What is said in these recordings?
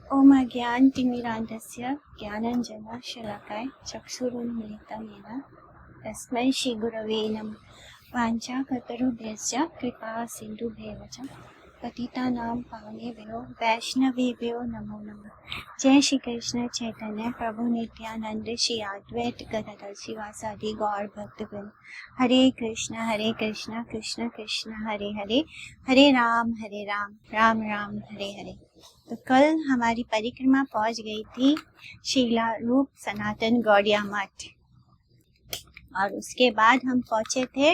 ओम अज्ञानतिमिरान्धस्य ज्ञानाञ्जनशलाकाय चक्षुरुन्मीलितं येन तस्मै श्रीगुरवे नमः। वाञ्छाकल्पतरुभ्यश्च कृपा सिन्धुभ्येव च पतितानां पावनेभ्यो वैष्णवेभ्यो नमो नमः। जय श्री कृष्ण चैतन्य प्रभु नित्यानंद श्री अद्वैत गदाधर शिवासादि गौर भक्तवृंद। हरे कृष्ण कृष्ण कृष्ण हरे हरे, हरे राम राम राम हरे हरे। तो कल हमारी परिक्रमा पहुंच गई थी शीला रूप सनातन गौड़िया मठ, और उसके बाद हम पहुंचे थे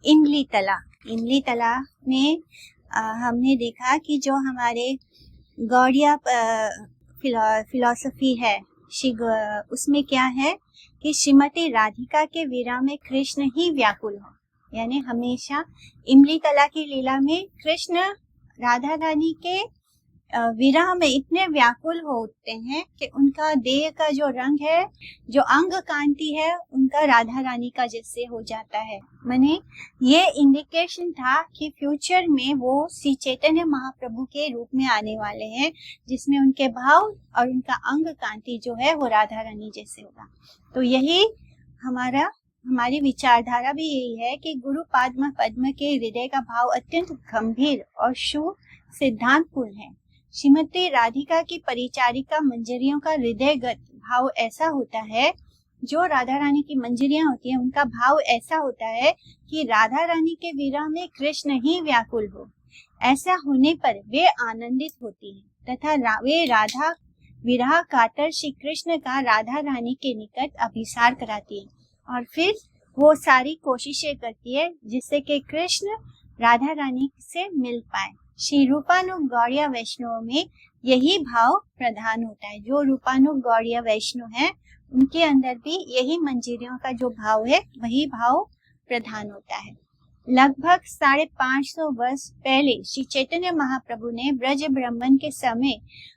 इमली तला। इमली तला में हमने देखा कि जो हमारे गौड़िया फिलॉसफी है उसमें क्या है कि श्रीमती राधिका के वीरा में कृष्ण ही व्याकुल हो, यानी हमेशा इमली तला की लीला में कृष्ण राधा रानी के विरह में इतने व्याकुल होते हैं कि उनका देह का जो रंग है, जो अंग कांति है, उनका राधा रानी का जैसे हो जाता है। माने ये इंडिकेशन था कि फ्यूचर में वो श्री चैतन्य महाप्रभु के रूप में आने वाले हैं, जिसमें उनके भाव और उनका अंग कांति जो है वो राधा रानी जैसे होगा। तो यही हमारी विचारधारा भी यही है कि गुरु पद्म के हृदय का भाव अत्यंत गंभीर और शुभ सिद्धांतपूर्ण है। श्रीमती राधिका की परिचारिका मंजरियों का हृदयगत भाव ऐसा होता है, जो राधा रानी की मंजरियां होती हैं उनका भाव ऐसा होता है कि राधा रानी के विरह में कृष्ण ही व्याकुल हो। ऐसा होने पर वे आनंदित होती हैं तथा वे राधा विरह कातर श्री कृष्ण का राधा रानी के निकट अभिसार कराती है, और फिर वो सारी कोशिशें करती है जिससे कि कृष्ण राधा रानी से मिल पाए। श्री रूपानुग गौड़िया वैष्णव में यही भाव प्रधान होता है। जो रूपानुग गौड़िया वैष्णव है उनके अंदर भी यही मंजरियों का जो भाव है वही भाव प्रधान होता है। लगभग 550 वर्ष पहले श्री चैतन्य महाप्रभु ने ब्रज ब्रह्मन के समय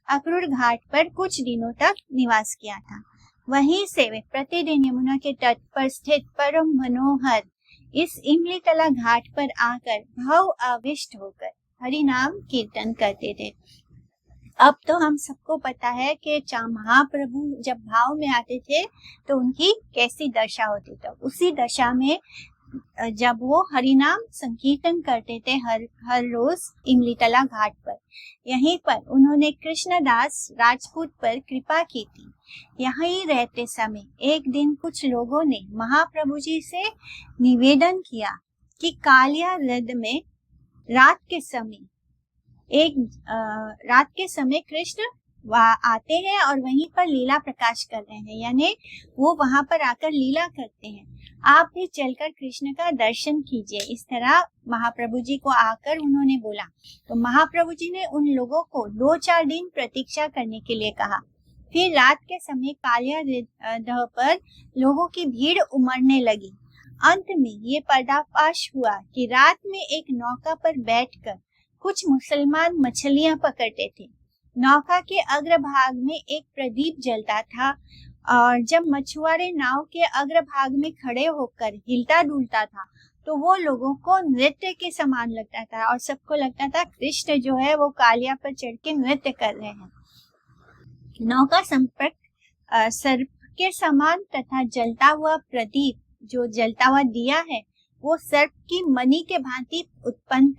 अक्रूर घाट पर कुछ दिनों तक निवास किया था। वहीं से वे प्रतिदिन यमुना के तट पर स्थित परम मनोहर इस इमली तला घाट पर आकर भाव आविष्ट होकर हरि नाम कीर्तन करते थे। अब तो हम सबको पता है कि महाप्रभु जब भाव में आते थे तो उनकी कैसी दशा होती। तो उसी दशा में जब वो हरि नाम संकीर्तन करते थे हर रोज इमली तला घाट पर, यहीं पर उन्होंने कृष्णदास राजपूत पर कृपा की थी। यहीं रहते समय एक दिन कुछ लोगों ने महाप्रभु जी से निवेदन किया कि कालिया हृद में रात के समय कृष्ण आते हैं और वहीं पर लीला प्रकाश कर रहे हैं, यानी वो वहां पर आकर लीला करते हैं। आप भी चलकर कृष्ण का दर्शन कीजिए। इस तरह महाप्रभु जी को आकर उन्होंने बोला। तो महाप्रभु जी ने उन लोगों को 2-4 दिन प्रतीक्षा करने के लिए कहा। फिर रात के समय कालिया दह पर लोगों की भीड़ उमड़ने लगी। अंत में ये पर्दाफाश हुआ कि रात में एक नौका पर बैठकर कुछ मुसलमान मछलियां पकड़ते थे। नौका के अग्रभाग में एक प्रदीप जलता था, और जब मछुआरे नाव के अग्रभाग में खड़े होकर हिलता डुलता था तो वो लोगों को नृत्य के समान लगता था, और सबको लगता था कृष्ण जो है वो कालिया पर चढ़ के नृत्य कर रहे हैं। नौका संपर्क सर्प के समान तथा जलता हुआ प्रदीप, जो जलता हुआ दिया है, वो सर्प की मणि के भ्रांति उत्पन्न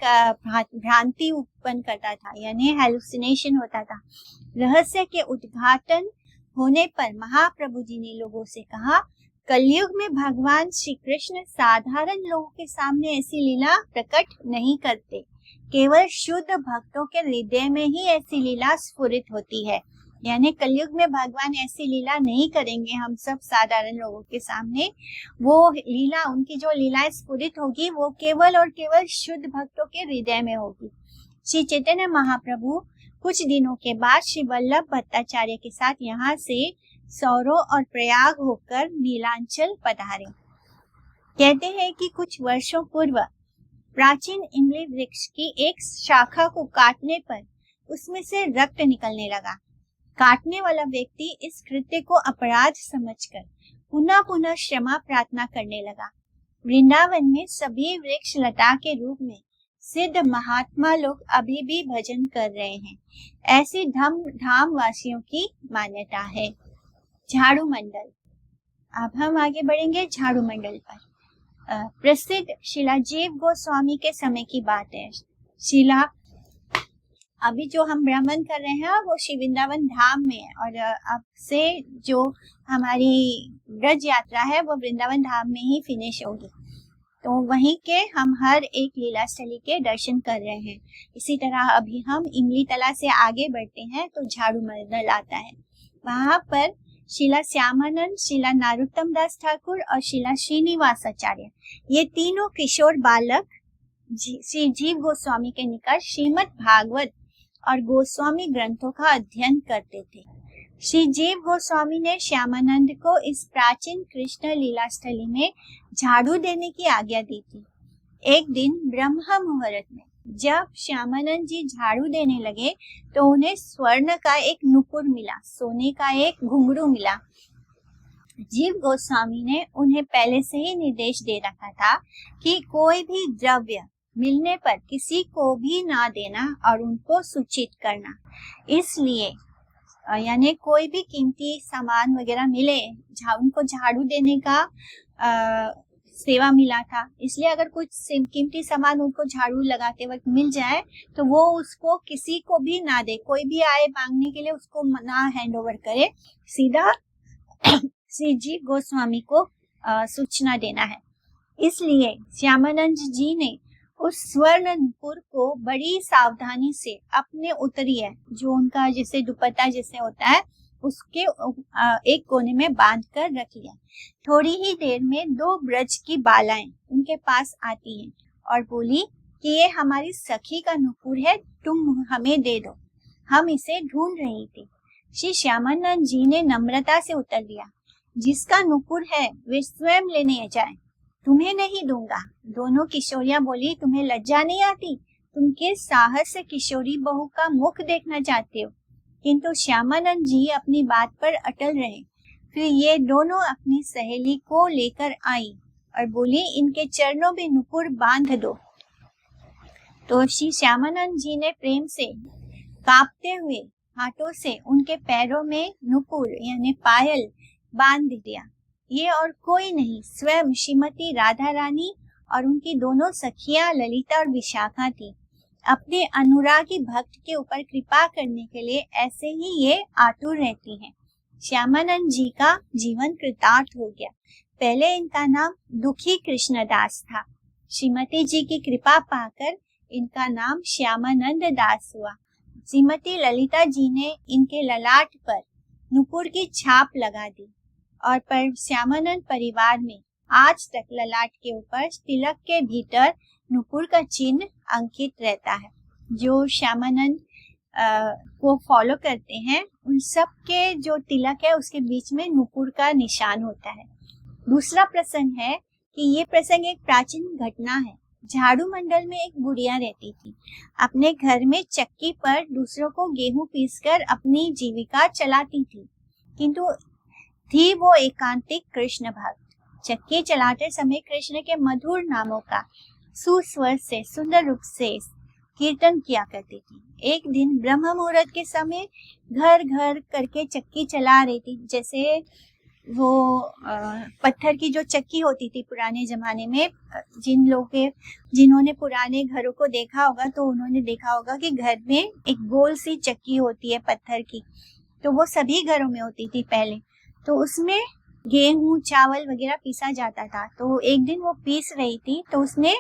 करता था, यानी हेलुसिनेशन होता था। रहस्य के उद्घाटन होने पर महाप्रभु जी ने लोगों से कहा, कलयुग में भगवान श्री कृष्ण साधारण लोगों के सामने ऐसी लीला प्रकट नहीं करते। केवल शुद्ध भक्तों के हृदय में ही ऐसी लीला स्फुरित होती है। यानी कलयुग में भगवान ऐसी लीला नहीं करेंगे हम सब साधारण लोगों के सामने। वो लीला, उनकी जो लीलाएं स्फुरित होगी वो केवल और केवल शुद्ध भक्तों के हृदय में होगी। श्री चैतन्य महाप्रभु कुछ दिनों के बाद श्री वल्लभ भट्टाचार्य के साथ यहाँ से सौरो और प्रयाग होकर नीलांचल पधारे। कहते हैं कि कुछ वर्षों पूर्व प्राचीन इमली वृक्ष की एक शाखा को काटने पर उसमें से रक्त निकलने लगा। काटने वाला व्यक्ति इस कृत्य को अपराध समझकर पुनः पुनः क्षमा प्रार्थना करने लगा। वृंदावन में सभी वृक्ष लता के रूप में सिद्ध महात्मा लोग अभी भी भजन कर रहे हैं, ऐसी धाम वासियों की मान्यता है। झाड़ू मंडल। अब हम आगे बढ़ेंगे झाड़ू मंडल पर। प्रसिद्ध शिला जीव गोस्वामी के समय की बात है। शिला अभी जो हम भ्रमण कर रहे हैं वो श्री वृंदावन धाम में है, और अब से जो हमारी ब्रज यात्रा है वो वृंदावन धाम में ही फिनिश होगी। तो वहीं के हम हर एक लीला स्थली के दर्शन कर रहे हैं। इसी तरह अभी हम इमली तला से आगे बढ़ते हैं तो झाड़ू मंडल आता है। वहां पर शिला श्यामानंद, शिला नारोत्तम दास ठाकुर और शिला श्रीनिवासाचार्य, ये तीनों किशोर बालक श्री जीव गोस्वामी के निकट श्रीमद् भागवत और गोस्वामी ग्रंथों का अध्ययन करते थे। श्री जीव गोस्वामी ने श्यामानंद को इस प्राचीन कृष्ण लीला स्थली में झाड़ू देने की आज्ञा दी थी। एक दिन ब्रह्म मुहूर्त में जब श्यामानंद जी झाड़ू देने लगे तो उन्हें स्वर्ण का एक नुपुर मिला, सोने का एक घुंघरू मिला। जीव गोस्वामी ने उन्हें पहले से ही निर्देश दे रखा था कि कोई भी द्रव्य मिलने पर किसी को भी ना देना और उनको सूचित करना। इसलिए यानी कोई भी कीमती सामान वगैरह मिले, उनको झाड़ू देने का सेवा मिला था, इसलिए अगर कुछ कीमती सामान उनको झाड़ू लगाते वक्त मिल जाए तो वो उसको किसी को भी ना दे। कोई भी आए मांगने के लिए उसको ना हैंड ओवर करे, सीधा श्री जीव गोस्वामी को सूचना देना है। इसलिए श्यामानंद जी ने उस स्वर्ण नुपुर को बड़ी सावधानी से अपने उतरिया, जो उनका जैसे दुपट्टा जैसे होता है, उसके एक कोने में बांध कर रख लिया। थोड़ी ही देर में दो ब्रज की बालाएं उनके पास आती हैं और बोली कि ये हमारी सखी का नुपुर है, तुम हमें दे दो, हम इसे ढूंढ रही थी। श्री श्यामानंद जी ने नम्रता से उत्तर दिया, जिसका नुपुर है वे स्वयं लेने जाए, तुम्हें नहीं दूंगा। दोनों किशोरियां बोली, तुम्हें लज्जा नहीं आती? तुम किस साहस से किशोरी बहू का मुख देखना चाहते हो? किंतु श्यामानंद जी अपनी बात पर अटल रहे। फिर ये दोनों अपनी सहेली को लेकर आई और बोली, इनके चरणों में नुपुर बांध दो। तो श्री श्यामानंद जी ने प्रेम से कांपते हुए हाथों से उनके पैरों में नुपुर यानी पायल बांध दिया। ये और कोई नहीं, स्वयं श्रीमती राधा रानी और उनकी दोनों सखियां ललिता और विशाखा थी। अपने अनुरागी भक्त के ऊपर कृपा करने के लिए ऐसे ही ये आतुर रहती हैं। श्यामानंद जी का जीवन कृतार्थ हो गया। पहले इनका नाम दुखी कृष्णदास था। श्रीमती जी की कृपा पाकर इनका नाम श्यामानंद दास हुआ। श्रीमती ललिता जी ने इनके ललाट पर नुपुर की छाप लगा दी और पर श्यामानंद परिवार में आज तक ललाट के ऊपर तिलक के भीतर नुपुर का चिन्ह अंकित रहता है। जो श्यामानंद को फॉलो करते हैं उन सब के जो तिलक है उसके बीच में नुपुर का निशान होता है। दूसरा प्रसंग है कि ये प्रसंग एक प्राचीन घटना है। झाड़ू मंडल में एक बुढ़िया रहती थी। अपने घर में चक्की पर दूसरों को गेहूं पीसकर अपनी जीविका चलाती थी, किंतु थी वो एकांतिक कृष्ण भक्त। चक्की चलाते समय कृष्ण के मधुर नामों का सुस्वर से सुंदर रूप से कीर्तन किया करती थी। एक दिन ब्रह्म मुहूर्त के समय घर घर करके चक्की चला रही थी। जैसे वो पत्थर की जो चक्की होती थी पुराने जमाने में, जिन्होंने पुराने घरों को देखा होगा तो उन्होंने देखा होगा कि घर में एक गोल सी चक्की होती है पत्थर की, तो वो सभी घरों में होती थी पहले। तो उसमें गेहूं चावल वगैरह पीसा जाता था। तो एक दिन वो पीस रही थी तो उसने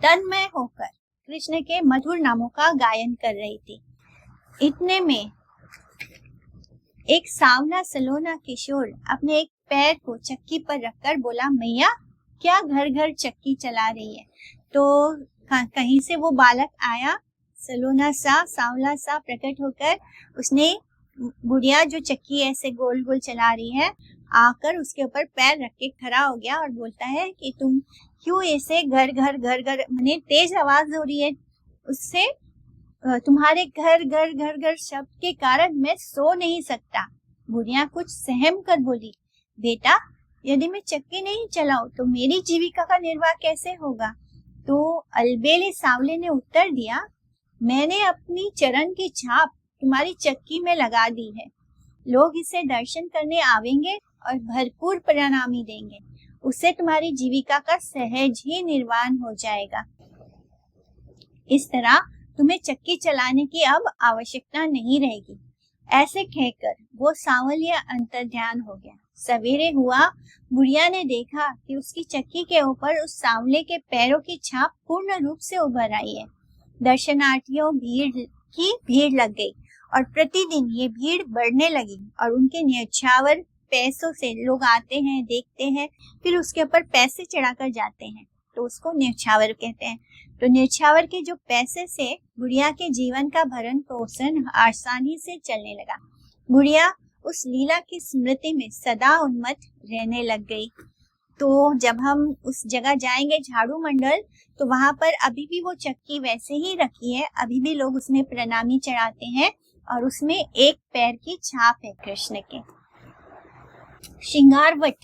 तन्मय होकर कृष्ण के मधुर नामों का गायन कर रही थी। इतने में एक सांवला सलोना किशोर अपने एक पैर को चक्की पर रखकर बोला, मैया क्या घर घर चक्की चला रही है? तो कहीं से वो बालक आया, सलोना सा सांवला सा प्रकट होकर उसने बुढ़िया जो चक्की ऐसे गोल गोल चला रही है आकर उसके ऊपर पैर रख के खड़ा हो गया और बोलता है कि तुम क्यों ऐसे घर घर घर घर, मैंने तेज आवाज हो रही है, उससे तुम्हारे घर घर घर घर शब्द के कारण मैं सो नहीं सकता। बुढ़िया कुछ सहम कर बोली, बेटा यदि मैं चक्की नहीं चलाऊं तो मेरी जीविका का निर्वाह कैसे होगा? तो अलबेले सांवले ने उत्तर दिया, मैंने अपनी चरण की छाप तुम्हारी चक्की में लगा दी है। लोग इसे दर्शन करने आवेंगे और भरपूर प्रणामी देंगे। उससे तुम्हारी जीविका का सहज ही निर्वाण हो जाएगा। इस तरह तुम्हें चक्की चलाने की अब आवश्यकता नहीं रहेगी। ऐसे कहकर वो सांवलिया अंतर्ध्यान हो गया। सवेरे हुआ, बुढ़िया ने देखा कि उसकी चक्की के ऊपर उस सांवले के पैरों की छाप पूर्ण रूप से उभर आई है। दर्शनार्थियों की भीड़ लग गई और प्रतिदिन ये भीड़ बढ़ने लगी और उनके न्यौछावर पैसों से लोग आते हैं, देखते हैं, फिर उसके ऊपर पैसे चढ़ाकर जाते हैं, तो उसको न्यौछावर कहते हैं। तो न्यौछावर के जो पैसे से गुड़िया के जीवन का भरण पोषण आसानी से चलने लगा। गुड़िया उस लीला की स्मृति में सदा उन्मत्त रहने लग गई। तो जब हम उस जगह जाएंगे झाड़ू मंडल, तो वहां पर अभी भी वो चक्की वैसे ही रखी है, अभी भी लोग उसमें प्रणामी चढ़ाते हैं और उसमें एक पैर की छाप है कृष्ण के। श्रृंगारवट,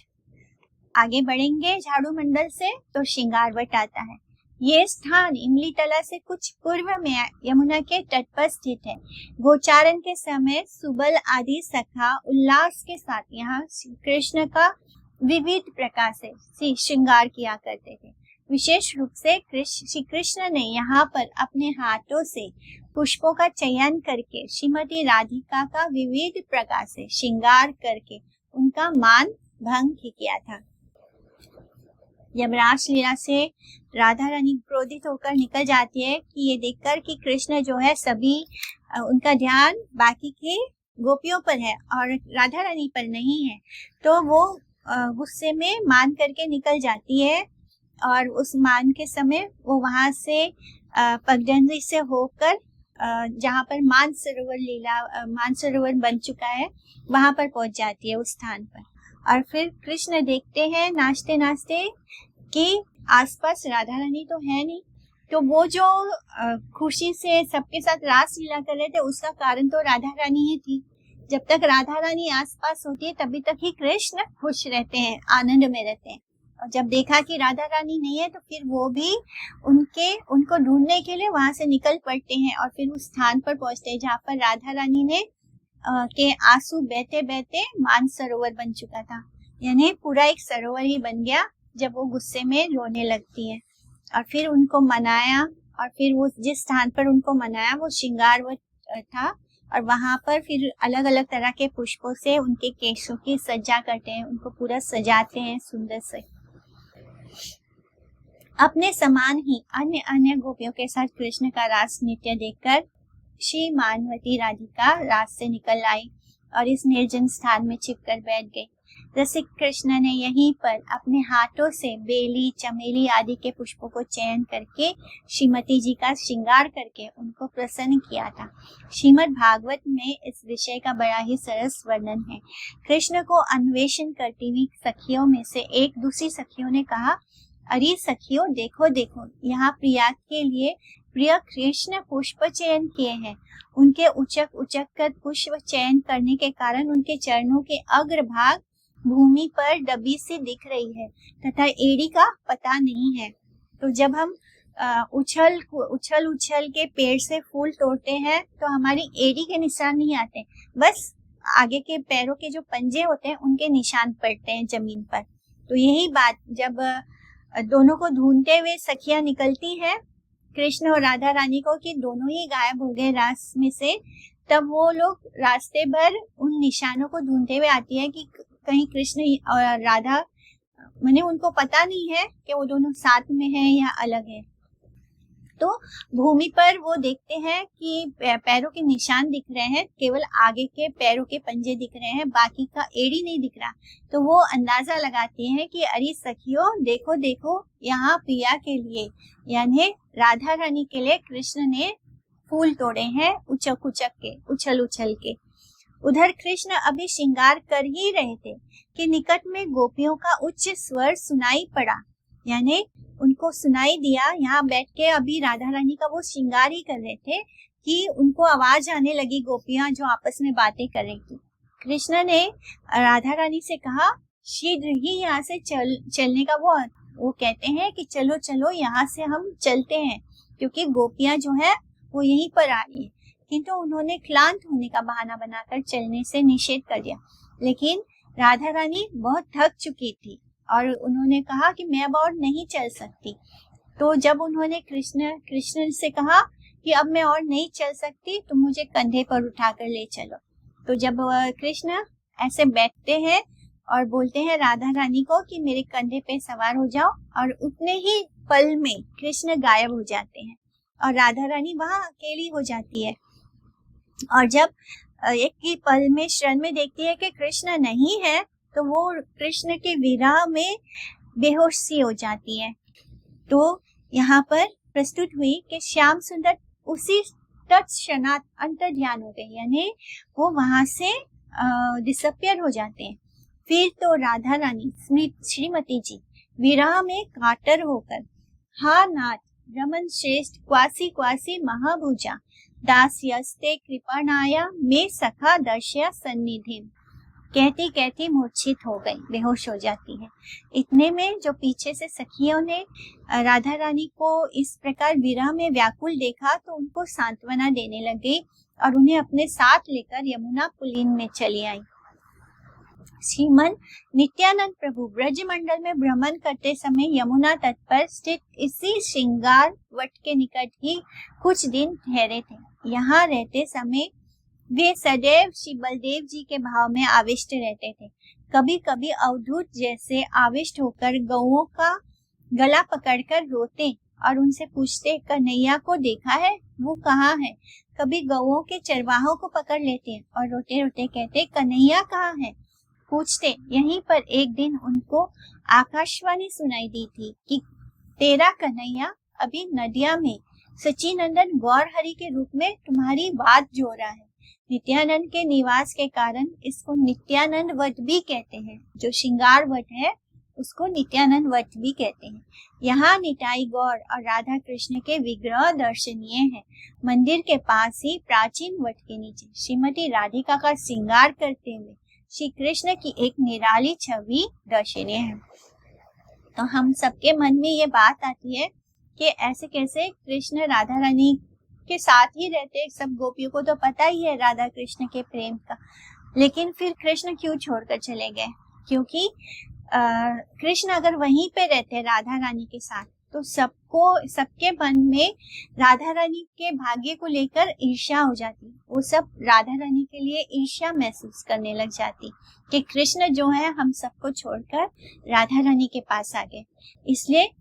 आगे बढ़ेंगे झाड़ू मंडल से तो श्रृंगारवट आता है। ये स्थान इमलीतला से कुछ पूर्व में यमुना के तट पर स्थित है। गोचारण के समय सुबल आदि सखा उल्लास के साथ यहाँ कृष्ण का विविध प्रकार से श्रृंगार किया करते थे। विशेष रूप से श्री कृष्ण ने यहाँ पर अपने हाथों से पुष्पों का चयन करके श्रीमती राधिका का विविध प्रकार से श्रृंगार करके उनका मान भंग ही किया था। जब रासलीला से राधा रानी क्रोधित होकर निकल जाती है कि ये देखकर कि कृष्ण जो है सभी उनका ध्यान बाकी के गोपियों पर है और राधा रानी पर नहीं है, तो वो गुस्से में मान करके निकल जाती है और उस मान के समय वो वहां से पगडंडी से होकर जहाँ पर मानसरोवर बन चुका है वहां पर पहुंच जाती है उस स्थान पर। और फिर कृष्ण देखते हैं नाचते नाचते कि आसपास राधा रानी तो है नहीं, तो वो जो खुशी से सबके साथ रास लीला कर रहे थे उसका कारण तो राधा रानी ही थी। जब तक राधा रानी आसपास होती है तभी तक ही कृष्ण खुश रहते हैं, आनंद में रहते हैं। और जब देखा कि राधा रानी नहीं है तो फिर वो भी उनको ढूंढने के लिए वहां से निकल पड़ते हैं और फिर उस स्थान पर पहुंचते हैं जहाँ पर राधा रानी ने के आंसू बहते बहते मानसरोवर बन चुका था, यानी पूरा एक सरोवर ही बन गया जब वो गुस्से में रोने लगती है। और फिर उनको मनाया और फिर वो जिस स्थान पर उनको मनाया वो श्रृंगारवट था और वहां पर फिर अलग अलग तरह के पुष्पों से उनके केशों की सज्जा करते हैं, उनको पूरा सजाते हैं सुंदर से। अपने समान ही अन्य अन्य गोपियों के साथ कृष्ण का रास नृत्य देखकर श्री मानवती राधिका रास से निकल आई और इस निर्जन स्थान में छिपकर बैठ गई। रसिक कृष्ण ने यहीं पर अपने हाथों से बेली, चमेली आदि के पुष्पों को चयन करके श्रीमती जी का श्रृंगार करके उनको प्रसन्न किया था। श्रीमद् भागवत में इस विषय का बड़ा ही सरस वर्णन है। कृष्ण को अन्वेषण करती हुई सखियों में से एक दूसरी सखियों ने कहा, अरे सखियों देखो देखो, यहाँ प्रिया के लिए प्रिय कृष्ण पुष्प चयन किए हैं। उनके उचक उचक कर पुष्प चयन करने के कारण उनके चरणों के अग्रभाग भूमि पर दबी सी दिख रही है तथा एड़ी का पता नहीं है। तो जब हम उछल उछल के पेड़ से फूल तोड़ते हैं तो हमारी एड़ी के निशान नहीं आते, बस आगे के पैरों के जो पंजे होते हैं उनके निशान पड़ते हैं जमीन पर। तो यही बात जब दोनों को ढूंढते हुए सखियां निकलती हैं कृष्ण और राधा रानी को कि दोनों ही गायब हो गए रास में से, तब वो लोग रास्ते भर उन निशानों को ढूंढते हुए आती है कि कहीं कृष्ण और राधा, मैंने उनको पता नहीं है कि वो दोनों साथ में हैं या अलग है। तो भूमि पर वो देखते हैं कि पैरों के निशान दिख रहे हैं, केवल आगे के पैरों के पंजे दिख रहे हैं, बाकी का एड़ी नहीं दिख रहा। तो वो अंदाजा लगाती हैं कि अरे सखियों देखो देखो, यहाँ प्रिया के लिए यानी राधा रानी के लिए कृष्ण ने फूल तोड़े हैं उचक उचक के, उछल उछल के। उधर कृष्ण अभी श्रृंगार कर ही रहे थे कि निकट में गोपियों का उच्च स्वर सुनाई पड़ा, यानी उनको सुनाई दिया। यहाँ बैठ के अभी राधा रानी का वो श्रृंगार ही कर रहे थे कि उनको आवाज आने लगी, गोपियां जो आपस में बातें कर रही थी। कृष्ण ने राधा रानी से कहा, शीघ्र ही यहाँ से चलने का वो वो कहते हैं कि चलो चलो यहाँ से हम चलते हैं, क्योंकि गोपियां जो है वो यहीं पर आ रही है। किंतु उन्होंने क्लांत होने का बहाना बनाकर चलने से निषेध कर दिया। लेकिन राधा रानी बहुत थक चुकी थी और उन्होंने कहा कि मैं अब और नहीं चल सकती। तो जब उन्होंने कृष्ण से कहा कि अब मैं और नहीं चल सकती, तो मुझे कंधे पर उठाकर ले चलो। तो जब कृष्ण ऐसे बैठते हैं और बोलते हैं राधा रानी को कि मेरे कंधे पे सवार हो जाओ, और उतने ही पल में कृष्ण गायब हो जाते हैं और राधा रानी वहां अकेली हो जाती है। और जब एक ही पल में क्षण में देखती है कि कृष्ण नहीं है, तो वो कृष्ण के विरह में बेहोश सी हो जाती है। तो यहाँ पर प्रस्तुत हुई कि श्याम सुंदर उसी तत्क्षणात अंतर ध्यान हो गए, यानी वो वहां से डिसअपियर हो जाते हैं। फिर तो राधा रानी श्रीमती जी विरह में कातर होकर हा नाथ रमन श्रेष्ठ क्वासी क्वासी महाभुजा दास्यस्ते कृपणाया में सखा दर्शया सन्निधि कहती कहती मूर्छित हो गई, बेहोश हो जाती है। इतने में जो पीछे से सखियों ने राधा रानी को इस प्रकार विरह में व्याकुल देखा, तो उनको सांत्वना देने लग गई और उन्हें अपने साथ लेकर यमुना पुलिन में चली आई। श्रीमन नित्यानंद प्रभु ब्रज मंडल में भ्रमण करते समय यमुना तट पर स्थित इसी श्रृंगार वट के निकट ही कुछ दिन ठहरे थे। यहाँ रहते समय वे सदैव श्री बलदेव जी के भाव में आविष्ट रहते थे। कभी कभी अवधूत जैसे आविष्ट होकर गौओं का गला पकड़कर रोते और उनसे पूछते कन्हैया को देखा है, वो कहाँ है। कभी गौओं के चरवाहों को पकड़ लेते और रोते रोते कहते कन्हैया कहाँ है। पूछते। यहीं पर एक दिन उनको आकाशवाणी सुनाई दी थी कि तेरा कन्हैया अभी नदिया में सचिनंदन गौर हरि के रूप में तुम्हारी बात जो रहा है। नित्यानंद के निवास के कारण इसको नित्यानंद वट भी कहते हैं। जो श्रृंगार वट है उसको नित्यानंद वट भी कहते हैं। यहाँ निताई गौर और राधा कृष्ण के विग्रह दर्शनीय हैं। मंदिर के पास ही प्राचीन वट के नीचे श्रीमती राधिका का श्रृंगार करते हुए श्री कृष्ण की एक निराली छवि दर्शनीय है। तो हम सबके मन में ये बात आती है कि ऐसे कैसे कृष्ण राधा रानी के साथ ही रहते। सब गोपियों को तो पता ही है राधा कृष्ण के प्रेम का, लेकिन फिर कृष्ण क्यों छोड़कर चले गए? क्योंकि कृष्ण अगर वहीं पे रहते राधा रानी के साथ, तो सबके मन में राधा रानी के भाग्य को लेकर ईर्ष्या हो जाती। वो सब राधा रानी के लिए ईर्ष्या महसूस करने लग जाती कि कृष्ण जो है हम सबको छोड़कर राधा रानी के पास आ गए। इसलिए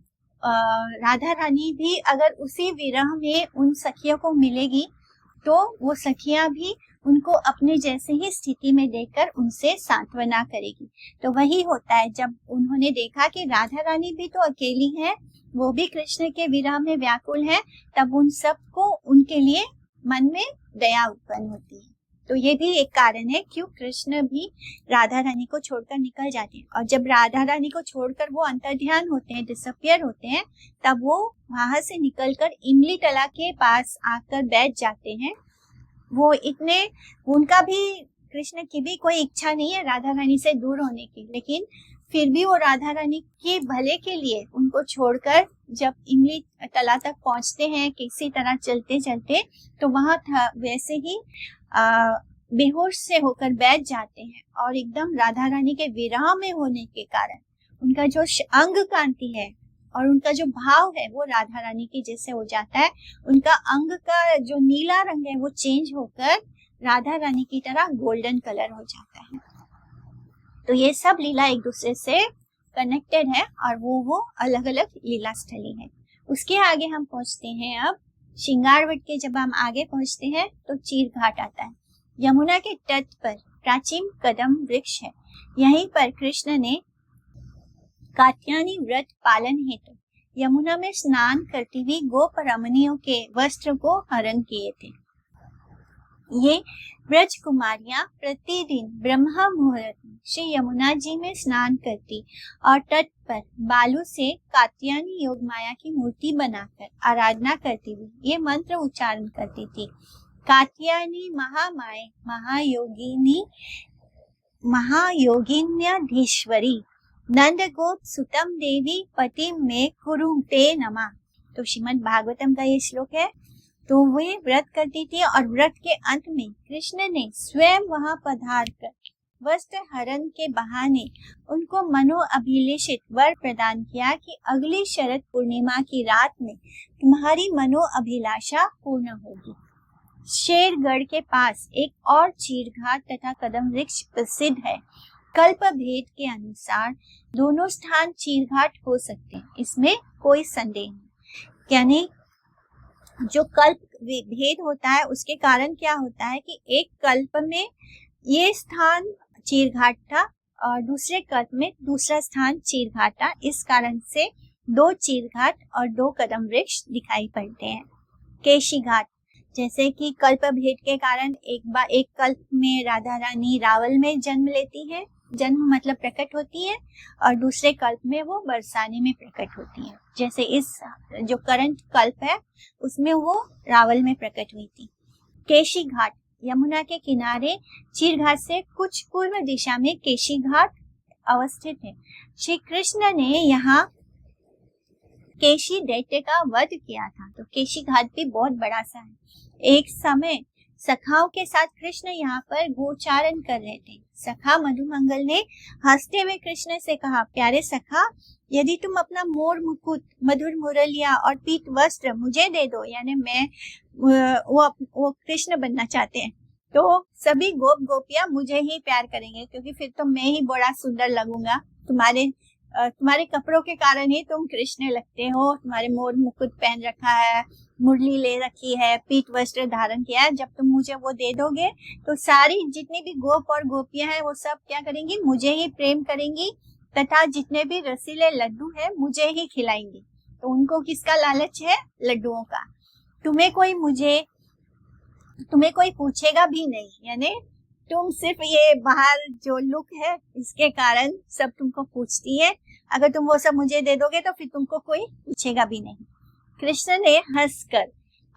राधा रानी भी अगर उसी विरह में उन सखियों को मिलेगी, तो वो सखियां भी उनको अपने जैसे ही स्थिति में देखकर उनसे सांत्वना करेगी। तो वही होता है, जब उन्होंने देखा कि राधा रानी भी तो अकेली है, वो भी कृष्ण के विरह में व्याकुल है, तब उन सबको उनके लिए मन में दया उत्पन्न होती है। तो ये भी एक कारण है क्यों कृष्ण भी राधा रानी को छोड़कर निकल जाते हैं। और जब राधा रानी को छोड़कर वो अंतर्ध्यान होते हैं, डिसअपियर होते हैं, तब वो वहां से निकलकर इमली तला के पास आकर बैठ जाते हैं। वो उनका भी कृष्ण की भी कोई इच्छा नहीं है राधा रानी से दूर होने की, लेकिन फिर भी वो राधा रानी के भले के लिए उनको छोड़कर जब इमली तला तक पहुंचते हैं, किसी तरह चलते चलते, तो वहां था वैसे ही बेहोश से होकर बैठ जाते हैं। और एकदम राधा रानी के विरह में होने के कारण उनका जो अंग कांति है और उनका जो भाव है वो राधा रानी के जैसे हो जाता है। उनका अंग का जो नीला रंग है वो चेंज होकर राधा रानी की तरह गोल्डन कलर हो जाता है। तो ये सब लीला एक दूसरे से कनेक्टेड है और वो अलग अलग लीला स्थली है। उसके आगे हम पहुंचते हैं। अब श्रृंगारवट के जब हम आगे पहुंचते हैं तो चीर घाट आता है। यमुना के तट पर प्राचीन कदम वृक्ष है। यहीं पर कृष्ण ने कात्यायनी व्रत पालन हेतु यमुना में स्नान करती हुई गोप रमणियों के वस्त्र को हरण किए थे। ये ब्रज कुमारियां प्रतिदिन ब्रह्म मुहूर्त में श्री यमुना जी में स्नान करती और तट पर बालू से कात्यायनी योग माया की मूर्ति बनाकर आराधना करती हुई ये मंत्र उच्चारण करती थी। कात्यायनी महामाये महायोगिनी महायोगिन्याधीश्वरी नंद गोप सुतम देवी पति में कुरुते नमा। तो श्रीमद् भागवतम का ये श्लोक है। तो वे व्रत करती थी और व्रत के अंत में कृष्ण ने स्वयं वहां पधार कर वस्त्र हरण के बहाने उनको मनो अभिलेषित वर प्रदान किया कि अगली शरद पूर्णिमा की रात में तुम्हारी मनो अभिलाषा पूर्ण होगी। शेरगढ़ के पास एक और चीरघाट तथा कदम वृक्ष प्रसिद्ध है। कल्प भेद के अनुसार दोनों स्थान चीरघाट हो सकते हैं, इसमें कोई संदेह नहीं। यानी जो कल्प भेद होता है उसके कारण क्या होता है कि एक कल्प में ये स्थान चीरघाट था और दूसरे कल्प में दूसरा स्थान चीरघाट था। इस कारण से दो चीरघाट और दो कदम वृक्ष दिखाई पड़ते हैं। केशी घाट, जैसे कि कल्प भेद के कारण एक कल्प में राधा रानी रावल में जन्म लेती है, जन्म मतलब प्रकट होती है, और दूसरे कल्प में वो बरसाने में प्रकट होती है। जैसे इस जो करंट कल्प है उसमें वो रावल में प्रकट हुई थी। केशी घाट यमुना के किनारे चीरघाट से कुछ पूर्व दिशा में केशी घाट अवस्थित है। श्री कृष्ण ने यहाँ केशी दैत्य का वध किया था। तो केशी घाट भी बहुत बड़ा सा है। एक समय सखाओं के साथ कृष्ण यहाँ पर गोचारण कर रहे थे। सखा मधुमंगल ने हंसते हुए कृष्ण से कहा, प्यारे सखा, यदि तुम अपना मोर मुकुट, मधुर मुरलिया और पीत वस्त्र मुझे दे दो, यानी मैं वो कृष्ण बनना चाहते हैं, तो सभी गोप गोपियां मुझे ही प्यार करेंगे, क्योंकि फिर तो मैं ही बड़ा सुंदर लगूंगा। तुम्हारे कपड़ों के कारण ही तुम कृष्ण लगते हो। तुम्हारे मोर मुकुट पहन रखा है, मुरली ले रखी है, पीत वस्त्र धारण किया है। जब तुम मुझे वो दे दोगे तो सारी जितनी भी गोप और गोपियां हैं वो सब क्या करेंगी, मुझे ही प्रेम करेंगी, तथा जितने भी रसीले लड्डू है मुझे ही खिलाएंगी। तो उनको किसका लालच है? लड्डुओं का। तुम्हें कोई पूछेगा भी नहीं, यानी तुम सिर्फ ये बाहर जो लुक है इसके कारण सब तुमको पूछती है। अगर तुम वो सब मुझे दे दोगे तो फिर तुमको कोई पूछेगा भी नहीं। कृष्ण ने हंसकर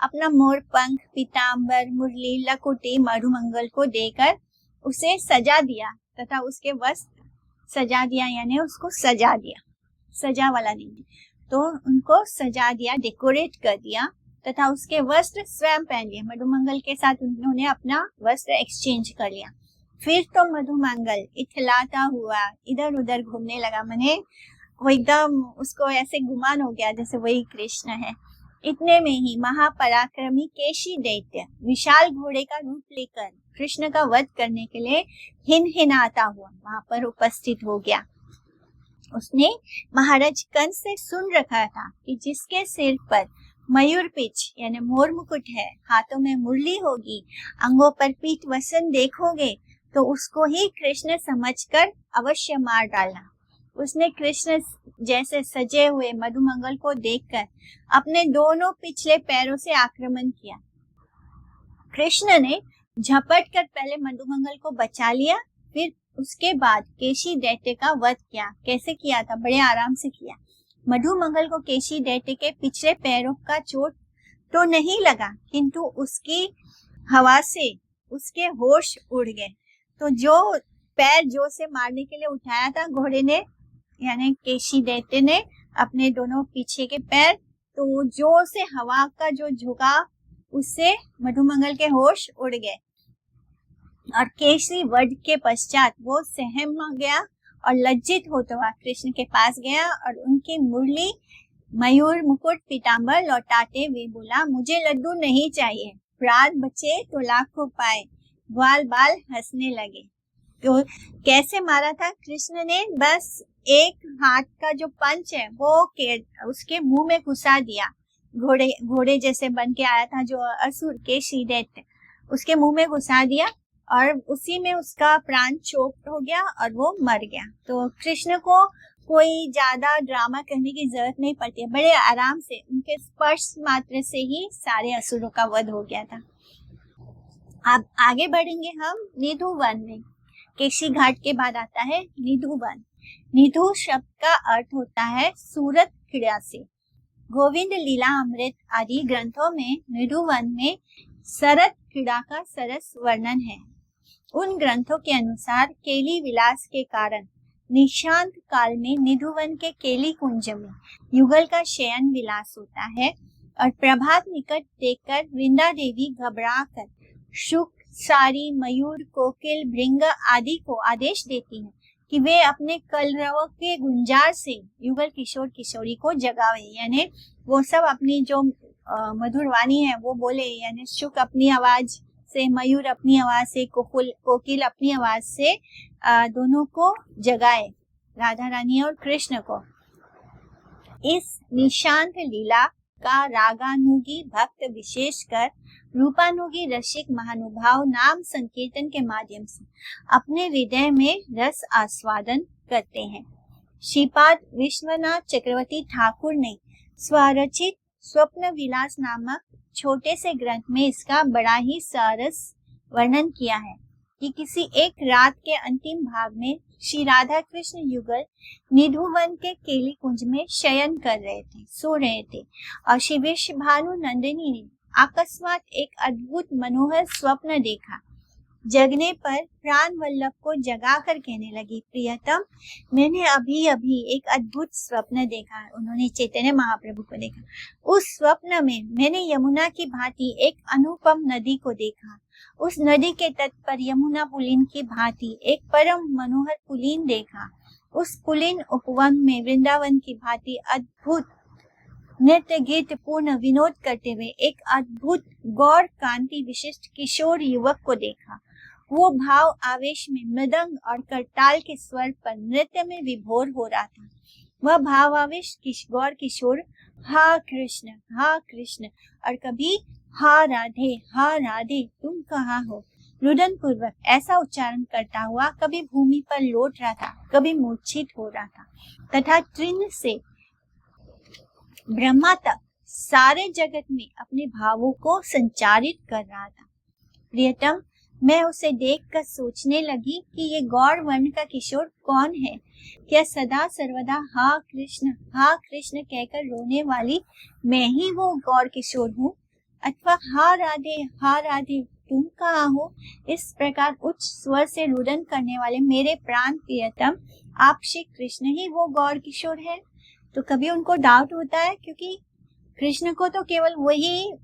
अपना मोर पंख, पीतांबर, मुरली, लकुटी मधुमंगल को देकर उसे सजा दिया तथा उसके वस्त्र सजा दिया, यानी उसको सजा दिया, सजा वाला नहीं, तो उनको सजा दिया, डेकोरेट कर दिया तथा उसके वस्त्र स्वयं पहन लिए। मधुमंगल के साथ उन्होंने अपना वस्त्र एक्सचेंज कर लिया। फिर तो मधुमंगल इथलाता हुआ इधर उधर घूमने लगा। मने वो एकदम उसको ऐसे गुमान हो गया जैसे वही कृष्ण है। इतने में ही महापराक्रमी केशी दैत्य विशाल घोड़े का रूप लेकर कृष्ण का वध करने के लिए हिनहिनाता हुआ वहां पर उपस्थित हो गया। उसने महाराज कंस से सुन रखा था कि जिसके सिर पर मयूर पिच यानी मोर मुकुट है, हाथों में मुरली होगी, अंगों पर पीत वसन देखोगे तो उसको ही कृष्ण समझकर अवश्य मार डालना। उसने कृष्ण जैसे सजे हुए मधुमंगल को देखकर अपने दोनों पिछले पैरों से आक्रमण किया। कृष्ण ने झपट कर पहले मधुमंगल को बचा लिया, फिर उसके बाद केशी दैत्य का वध किया। कैसे किया था? बड़े आराम से किया। मधुमंगल को केशी दैत्य के पिछले पैरों का चोट तो नहीं लगा, किंतु उसकी हवा से उसके होश उड़ गए। तो जो पैर जोर से मारने के लिए उठाया था घोड़े ने, यानी केशी दैत्य ने अपने दोनों पीछे के पैर, तो जोर से हवा का जो झुका उससे मधुमंगल के होश उड़ गए और केशी वध के पश्चात वो सहम गया और लज्जित होता हुआ कृष्ण के पास गया और उनकी मुरली, मयूर मुकुट, पीतांबर लौटाते हुए बोला, मुझे लड्डू नहीं चाहिए, प्राण बचे तो लाखों पाए। ग्वाल बाल हंसने लगे। तो कैसे मारा था कृष्ण ने? बस एक हाथ का जो पंच है वो उसके मुंह में घुसा दिया। घोड़े जैसे बन के आया था जो असुर केशी दैत्य, उसके मुंह में घुसा दिया और उसी में उसका प्राण चोक हो गया और वो मर गया। तो कृष्ण को कोई ज्यादा ड्रामा करने की जरूरत नहीं पड़ती है, बड़े आराम से उनके स्पर्श मात्र से ही सारे असुरों का वध हो गया था। अब आगे बढ़ेंगे हम निधु वन में। केशी घाट के बाद आता है निधु वन। निधु शब्द का अर्थ होता है सूरत क्रीड़ा से। गोविंद लीला अमृत आदि ग्रंथों में निधु वन में सरत क्रीड़ा का सरस वर्णन है। उन ग्रंथों के अनुसार केली विलास के कारण निशांत काल में निधुवन के केली कुंज में युगल का शयन विलास होता है और प्रभात निकट देखकर वृंदा देवी घबरा कर शुक, सारी, मयूर, कोकिल, भृंग आदि को आदेश देती है कि वे अपने कलरव के गुंजार से युगल किशोर किशोरी को जगावे, यानी वो सब अपनी जो मधुर वाणी है वो बोले, यानी शुक अपनी आवाज से, मयूर अपनी आवाज से, कोकिल अपनी आवाज से दोनों को जगाए, राधा रानी और कृष्ण को। इस निशांत लीला का रागानुगी भक्त विशेषकर रूपानुगी रसिक महानुभाव नाम संकीर्तन के माध्यम से अपने हृदय में रस आस्वादन करते हैं। श्रीपाद विश्वनाथ चक्रवर्ती ठाकुर ने स्वरचित स्वप्न विलास नामक छोटे से ग्रंथ में इसका बड़ा ही सरस वर्णन किया है कि किसी एक रात के अंतिम भाग में श्री राधा कृष्ण युगल निधुवन के केली कुंज में शयन कर रहे थे, सो रहे थे, और श्री वृषभानु नंदिनी ने अकस्मात एक अद्भुत मनोहर स्वप्न देखा। जगने पर प्राण वल्लभ को जगाकर कहने लगी, प्रियतम, मैंने अभी अभी एक अद्भुत स्वप्न देखा। उन्होंने चैतन्य महाप्रभु को देखा। उस स्वप्न में मैंने यमुना की भांति एक अनुपम नदी को देखा। उस नदी के तट पर यमुना पुलिन की भांति एक परम मनोहर पुलिन देखा। उस पुलिन उपवन में वृंदावन की भांति अद्भुत नृत्य गीत पूर्ण विनोद करते हुए एक अद्भुत गौर कांति विशिष्ट किशोर युवक को देखा। वो भाव आवेश में मृदंग और करताल के स्वर पर नृत्य में विभोर हो रहा था। वह भावावेश गौर किशोर हा कृष्ण और कभी हा राधे तुम कहाँ हो रुदन पूर्वक ऐसा उच्चारण करता हुआ कभी भूमि पर लौट रहा था, कभी मूर्छित हो रहा था तथा तृण से ब्रह्मा तक सारे जगत में अपने भावों को संचारित कर रहा था। प्रियतम, मैं उसे देखकर सोचने लगी कि ये गौर वर्ण का किशोर कौन है। क्या सदा सर्वदा हा कृष्ण कहकर रोने वाली मैं ही वो गौर किशोर हूँ, अथवा हा राधे तुम कहाँ हो इस प्रकार उच्च स्वर से रुदन करने वाले मेरे प्राण प्रियतम आप श्री कृष्ण ही वो गौर किशोर है। तो कभी उनको डाउट होता है, क्योंकि कृष्ण को तो केवल वही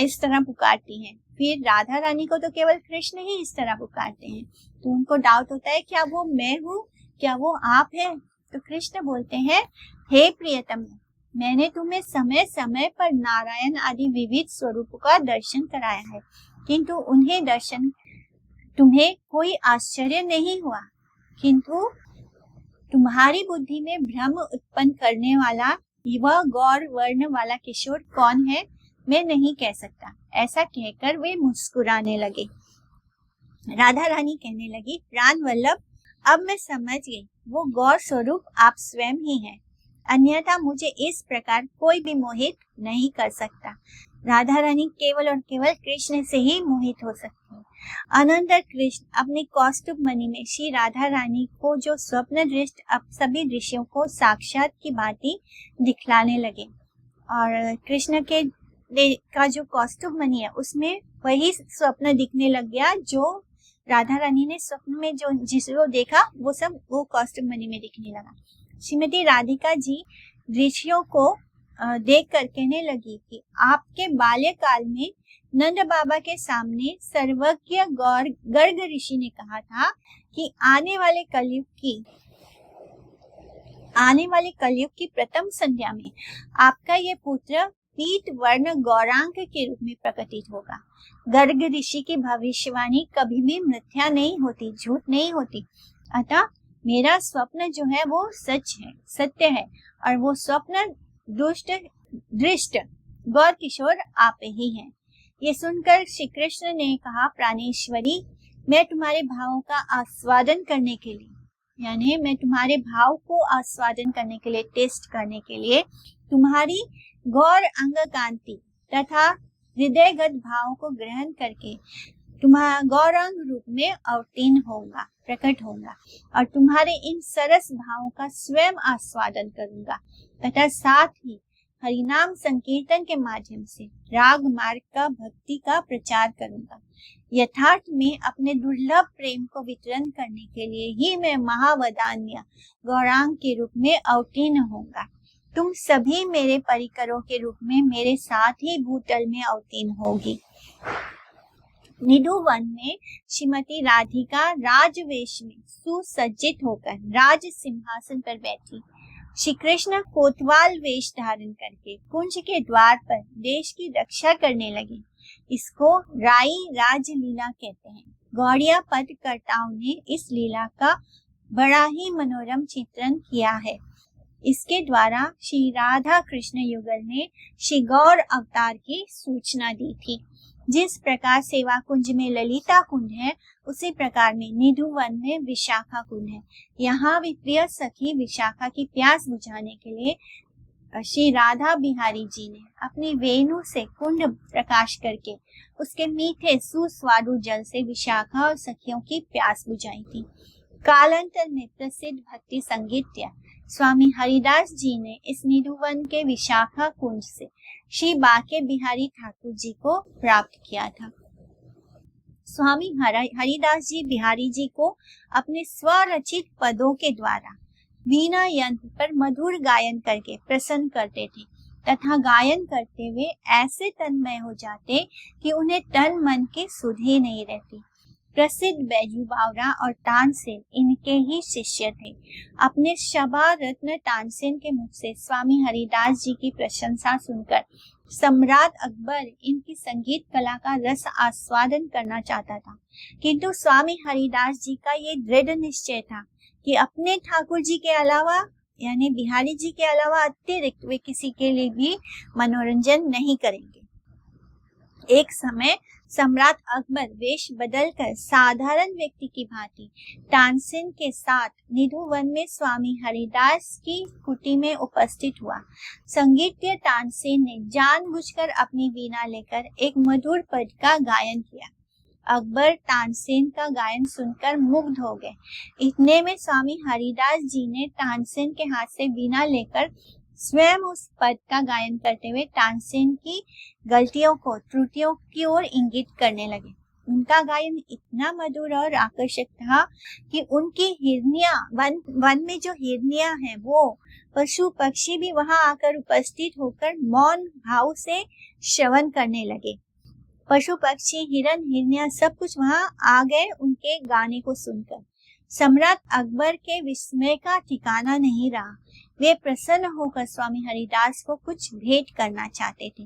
इस तरह पुकारती हैं, फिर राधा रानी को तो केवल कृष्ण ही इस तरह पुकारते हैं, तो उनको डाउट होता है क्या वो मैं हूँ, क्या वो आप है। तो कृष्ण बोलते हैं, हे प्रियतम, मैंने तुम्हें समय समय पर नारायण आदि विविध स्वरूपों का दर्शन कराया है, किंतु उन्हें दर्शन तुम्हें कोई आश्चर्य नहीं हुआ, किंतु तुम्हारी बुद्धि में भ्रम उत्पन्न करने वाला वह गौर वर्ण वाला किशोर कौन है मैं नहीं कह सकता। ऐसा कहकर वे मुस्कुराने लगे। राधा रानी कहने लगी, प्राण वल्लभ, अब मैं समझ गई, वो गौर स्वरूप आप स्वयं ही हैं, अन्यथा मुझे इस प्रकार कोई भी मोहित नहीं कर सकता। राधा रानी केवल और केवल कृष्ण से ही मोहित हो सकती है। अनंतर कृष्ण अपने कौस्तुभ मणि में श्री राधा रानी को जो स्वप्न दृष्ट अब सभी दृश्यों को साक्षात की भांति दिखलाने लगे, और कृष्ण के का जो कौस्तुभ मणि है उसमें वही स्वप्न दिखने लग गया जो राधा रानी ने स्वप्न में जो जिसको देखा वो सब वो कौस्तुभ मणि में दिखने लगा। श्रीमती राधिका जी ऋषियों को देखकर कहने लगी कि आपके बाल्यकाल में नंद बाबा के सामने सर्वज्ञ गर्ग ऋषि ने कहा था कि आने वाले कलयुग की प्रथम संध्या में आपका ये पुत्र पीत वर्ण गौरांग के रूप में प्रकटित होगा। गर्ग ऋषि की भविष्यवाणी कभी भी मिथ्या नहीं होती, झूठ नहीं होती। अतः मेरा स्वप्न जो है वो सच है, सत्य है, और वो स्वप्न दृष्ट गौर किशोर आप ही हैं। ये सुनकर श्री कृष्ण ने कहा, प्राणेश्वरी, मैं तुम्हारे भावों का आस्वादन करने के लिए, यानी मैं तुम्हारे भाव को आस्वादन करने के लिए, टेस्ट करने के लिए तुम्हारी गौर अंग कांति तथा हृदयगत भावों को ग्रहण करके तुम्हारा गौरांग रूप में अवतीर्ण होगा, प्रकट होगा, और तुम्हारे इन सरस भावों का स्वयं आस्वादन करूंगा तथा साथ ही हरिनाम संकीर्तन के माध्यम से राग मार्ग का भक्ति का प्रचार करूंगा। यथार्थ में अपने दुर्लभ प्रेम को वितरण करने के लिए ही मैं महावदान्य गौरांग के रूप में अवतीर्ण होऊंगा। तुम सभी मेरे परिकरों के रूप में मेरे साथ ही भूतल में अवतीर्ण होगी। निधुवन में श्रीमती राधिका राजवेश में सुसज्जित होकर राज सिंहासन पर बैठी। श्री कृष्ण कोतवाल वेश धारण करके कुंज के द्वार पर देश की रक्षा करने लगे। इसको राई राजलीला कहते हैं। गौड़िया पदकर्ताओं ने इस लीला का बड़ा ही मनोरम चित्रण किया है। इसके द्वारा श्री राधा कृष्ण युगल ने श्री गौर अवतार की सूचना दी थी। जिस प्रकार सेवा कुंज में ललिता कुंड है, उसी प्रकार में निधुवन में विशाखा कुंड है। यहाँ भी प्रिय सखी विशाखा की प्यास बुझाने के लिए श्री राधा बिहारी जी ने अपनी वेणु से कुंड प्रकाश करके उसके मीठे सुस्वादु जल से विशाखा और सखियों की प्यास बुझाई थी। कालांतर में प्रसिद्ध भक्ति संगीतज्ञ स्वामी हरिदास जी ने इस निधुवन के विशाखा कुंज से श्री बाके बिहारी ठाकुर जी को प्राप्त किया था। स्वामी हरिदास जी बिहारी जी को अपने स्वरचित पदों के द्वारा वीणा यंत्र पर मधुर गायन करके प्रसन्न करते थे तथा गायन करते हुए ऐसे तन्मय हो जाते कि उन्हें तन मन की सुध ही नहीं रहती। प्रसिद्ध बैजू बावरा और तानसेन इनके ही शिष्य थे। अपने शबा रत्न तानसेन के मुख से स्वामी हरिदास जी की प्रशंसा सुनकर सम्राट अकबर इनकी संगीत कला का रस आस्वादन करना चाहता था, किंतु स्वामी हरिदास जी का ये दृढ़ निश्चय था कि अपने ठाकुर जी के अलावा यानी बिहारी जी के अलावा अतिरिक्त वे किसी के लिए भी मनोरंजन नहीं करेंगे। एक समय सम्राट अकबर वेश बदलकर साधारण व्यक्ति की भांति तानसेन के साथ निधुवन में स्वामी हरिदास की कुटी में उपस्थित हुआ। संगीतज्ञ तानसेन ने जानबूझकर अपनी वीणा लेकर एक मधुर पद का गायन किया। अकबर तानसेन का गायन सुनकर मुग्ध हो गए। इतने में स्वामी हरिदास जी ने तानसेन के हाथ से वीणा लेकर स्वयं उस पद का गायन करते हुए तानसेन की गलतियों को त्रुटियों की ओर इंगित करने लगे। उनका गायन इतना मधुर और आकर्षक था कि उनकी हिरनियां वन में जो हिरनियां हैं वो पशु पक्षी भी वहां आकर उपस्थित होकर मौन भाव से श्रवण करने लगे। पशु पक्षी हिरन हिरनियां सब कुछ वहां आ गए उनके गाने को सुनकर। सम्राट अकबर के विस्मय का ठिकाना नहीं रहा। वे प्रसन्न होकर स्वामी हरिदास को कुछ भेंट करना चाहते थे,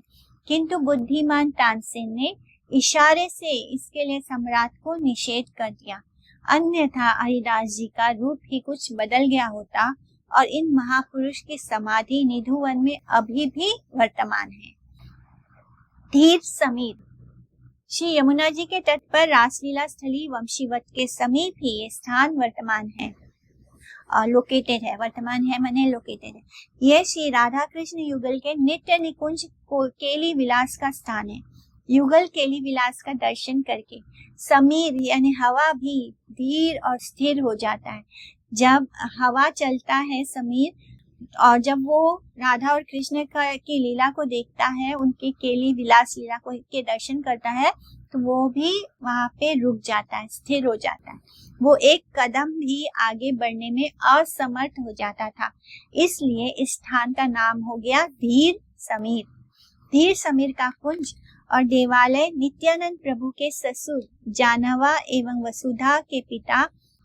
किंतु बुद्धिमान तानसेन ने इशारे से इसके लिए सम्राट को निषेध कर दिया। अन्यथा हरिदास जी का रूप ही कुछ बदल गया होता और इन महापुरुष की समाधि निधुवन में अभी भी वर्तमान है। धीर समीर श्री यमुना जी के तट पर रासलीला स्थली वंशीवत के समीप ही ये स्थान वर्तमान है, लोकेटेड है। वर्तमान है माने लोकेटेड है। यह श्री राधा कृष्ण युगल के नित्य निकुंज केली विलास का स्थान है। युगल केली विलास का दर्शन करके समीर यानी हवा भी धीर और स्थिर हो जाता है। जब हवा चलता है समीर और जब वो राधा और कृष्ण की लीला को देखता है, उनके केली विलास लीला को के दर्शन करता है, तो वो भी वहां पे रुक जाता है, स्थिर हो जाता है। वो एक कदम भी आगे बढ़ने में असमर्थ हो जाता था। इसलिए इस स्थान का नाम हो गया धीर समीर। धीर समीर का कुंज और देवालय नित्यानंद प्रभु के ससुर जानवा एवं वसुधा के पिता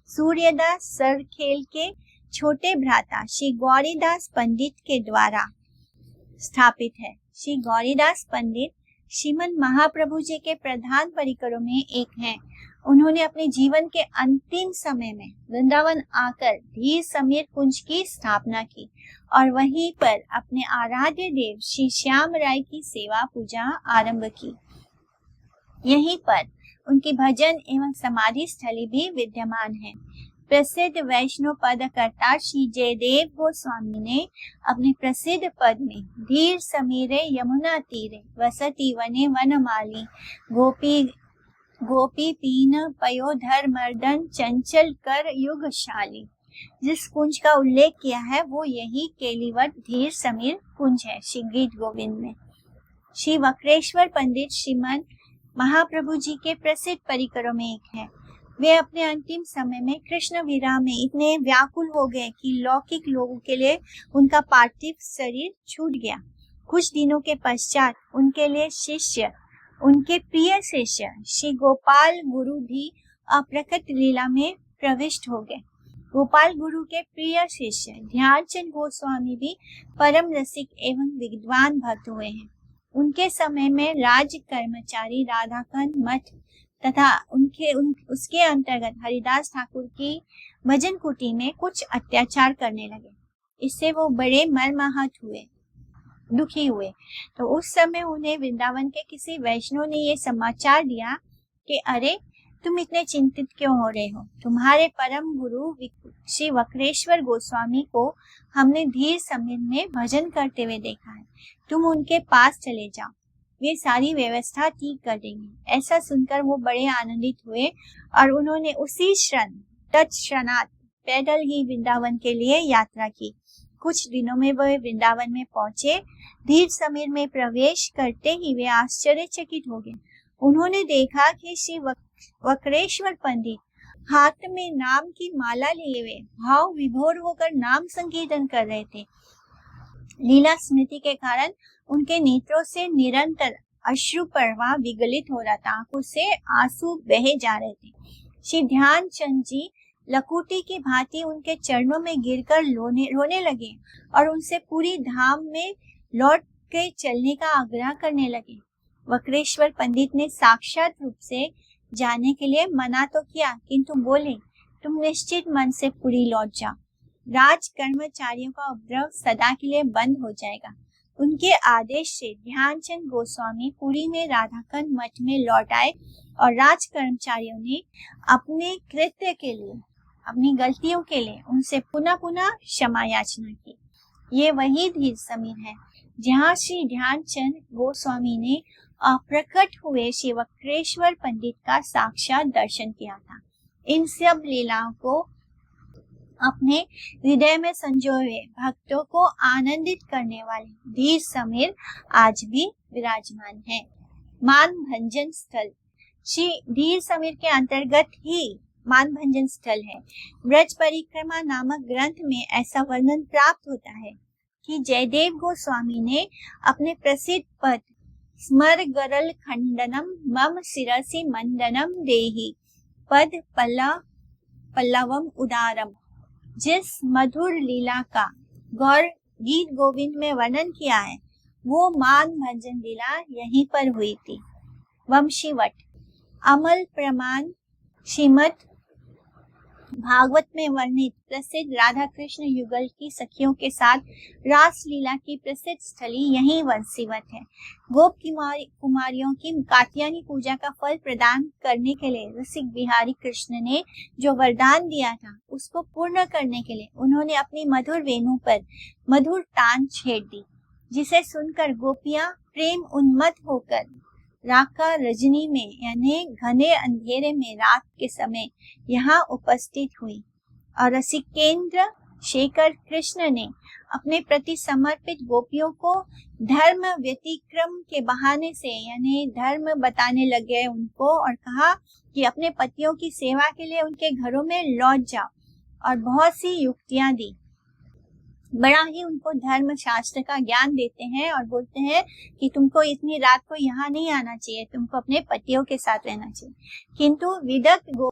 सूर्यदास सरखेल के छोटे भ्राता श्री गौरीदास पंडित के द्वारा स्थापित है। श्री गौरीदास पंडित श्रीमन महाप्रभु जी के प्रधान परिकरों में एक हैं। उन्होंने अपने जीवन के अंतिम समय में वृंदावन आकर धीर समीर कुंज की स्थापना की और वहीं पर अपने आराध्य देव श्री श्याम राय की सेवा पूजा आरंभ की। यहीं पर उनकी भजन एवं समाधि स्थली भी विद्यमान है। प्रसिद्ध वैष्णव पदकर्ता श्री जयदेव गोस्वामी ने अपने प्रसिद्ध पद में धीर समीरे यमुना तीरे वसती वने वनमाली गोपी पीन पयोधर मर्दन चंचल कर युगशाली, जिस कुंज का उल्लेख किया है वो यही केलीवट धीर समीर कुंज है। श्री गीत गोविंद में श्री वक्रेश्वर पंडित श्रीमन महाप्रभु जी के प्रसिद्ध परिकरों में एक है। वे अपने अंतिम समय में कृष्ण विरह में इतने व्याकुल हो गए कि लौकिक लोगों के लिए उनका पार्थिव शरीर छूट गया। कुछ दिनों के पश्चात उनके लिए शिष्य, उनके प्रिय शिष्य श्री गोपाल गुरु भी अप्रकट लीला में प्रविष्ट हो गए। गोपाल गुरु के प्रिय शिष्य ध्यानचंद गोस्वामी भी परम रसिक एवं विद्वान भक्त हुए हैं। उनके समय में राज कर्मचारी राधाकांत मठ तथा उसके अंतर्गत हरिदास ठाकुर की भजन कुटी में कुछ अत्याचार करने लगे। इससे वो बड़े मर्माहत हुए, दुखी हुए। तो उस समय उन्हें वृंदावन के किसी वैष्णव ने ये समाचार दिया कि अरे तुम इतने चिंतित क्यों हो रहे हो, तुम्हारे परम गुरु श्री वक्रेश्वर गोस्वामी को हमने धीर समीर में भजन करते हुए देखा है, तुम उनके पास चले जाओ, वे सारी व्यवस्था ठीक कर देंगे। ऐसा सुनकर वो बड़े आनंदित हुए और उन्होंने उसी क्षण तत्क्षणात पैदल ही वृंदावन के लिए यात्रा की। कुछ दिनों में वे वृंदावन में पहुंचे। धीर समीर में प्रवेश करते ही वे आश्चर्यचकित हो गए। उन्होंने देखा कि श्री वक्रेश्वर पंडित हाथ में नाम की माला लिए हुए भाव विभोर होकर नाम संकीर्तन कर रहे थे। लीला स्मृति के कारण उनके नेत्रों से निरंतर अश्रु प्रवाह विगलित हो रहा था, आंखों से आंसू बहे जा रहे थे। श्री ध्यानचंद जी लकुटी की भांति उनके चरणों में गिरकर रोने लगे और उनसे पूरी धाम में लौट के चलने का आग्रह करने लगे। वक्रेश्वर पंडित ने साक्षात रूप से जाने के लिए मना तो किया, किंतु बोले तुम निश्चित मन से पुरी लौट जाओ, राज कर्मचारियों का उपद्रव सदा के लिए बंद हो जाएगा। उनके आदेश से ध्यानचंद गोस्वामी पुरी में राधाकांत मठ में लौट आए और राज कर्मचारियों ने अपने कृत्य के लिए, अपनी गलतियों के लिए उनसे पुनः पुनः क्षमा याचना की। ये वही धीर समीर है जहाँ श्री ध्यानचंद गोस्वामी ने अप्रकट हुए श्री वक्रेश्वर पंडित का साक्षात दर्शन किया था। इन सब लीलाओं को अपने हृदय में संजोए भक्तों को आनंदित करने वाले धीर समीर आज भी विराजमान है। मान भंजन स्थल श्री धीर समीर के अंतर्गत ही मान भंजन स्थल है। ब्रज परिक्रमा नामक ग्रंथ में ऐसा वर्णन प्राप्त होता है कि जयदेव गोस्वामी ने अपने प्रसिद्ध पद स्मर गरल खंडनम मम शिरसि मंडनम देहि पद पल्लवम उदारम, जिस मधुर लीला का गौर गीत गोविंद में वर्णन किया है वो मान भंजन लीला यहीं पर हुई थी। वंशीवट अमल प्रमाण श्रीमद भागवत में वर्णित प्रसिद्ध राधा कृष्ण युगल की सखियों के साथ रास लीला की प्रसिद्ध स्थली यही वंशीवट है। गोप कुमारियों की कात्यायनी पूजा का फल प्रदान करने के लिए रसिक बिहारी कृष्ण ने जो वरदान दिया था उसको पूर्ण करने के लिए उन्होंने अपनी मधुर वेणु पर मधुर तान छेड़ दी, जिसे सुनकर गोपियां प्रेम उन्मत्त होकर राका रजनी में यानी घने अंधेरे में रात के समय यहाँ उपस्थित हुई और रसिकेंद्र शेखर कृष्ण ने अपने प्रति समर्पित गोपियों को धर्म व्यतिक्रम के बहाने से यानी धर्म बताने लगे उनको और कहा कि अपने पतियों की सेवा के लिए उनके घरों में लौट जाओ और बहुत सी युक्तियां दी। बड़ा ही उनको धर्म शास्त्र का ज्ञान देते हैं और बोलते हैं कि तुमको इतनी रात को यहाँ नहीं आना चाहिए, तुमको अपने पतियों के साथ रहना चाहिए। किंतु विदग्ध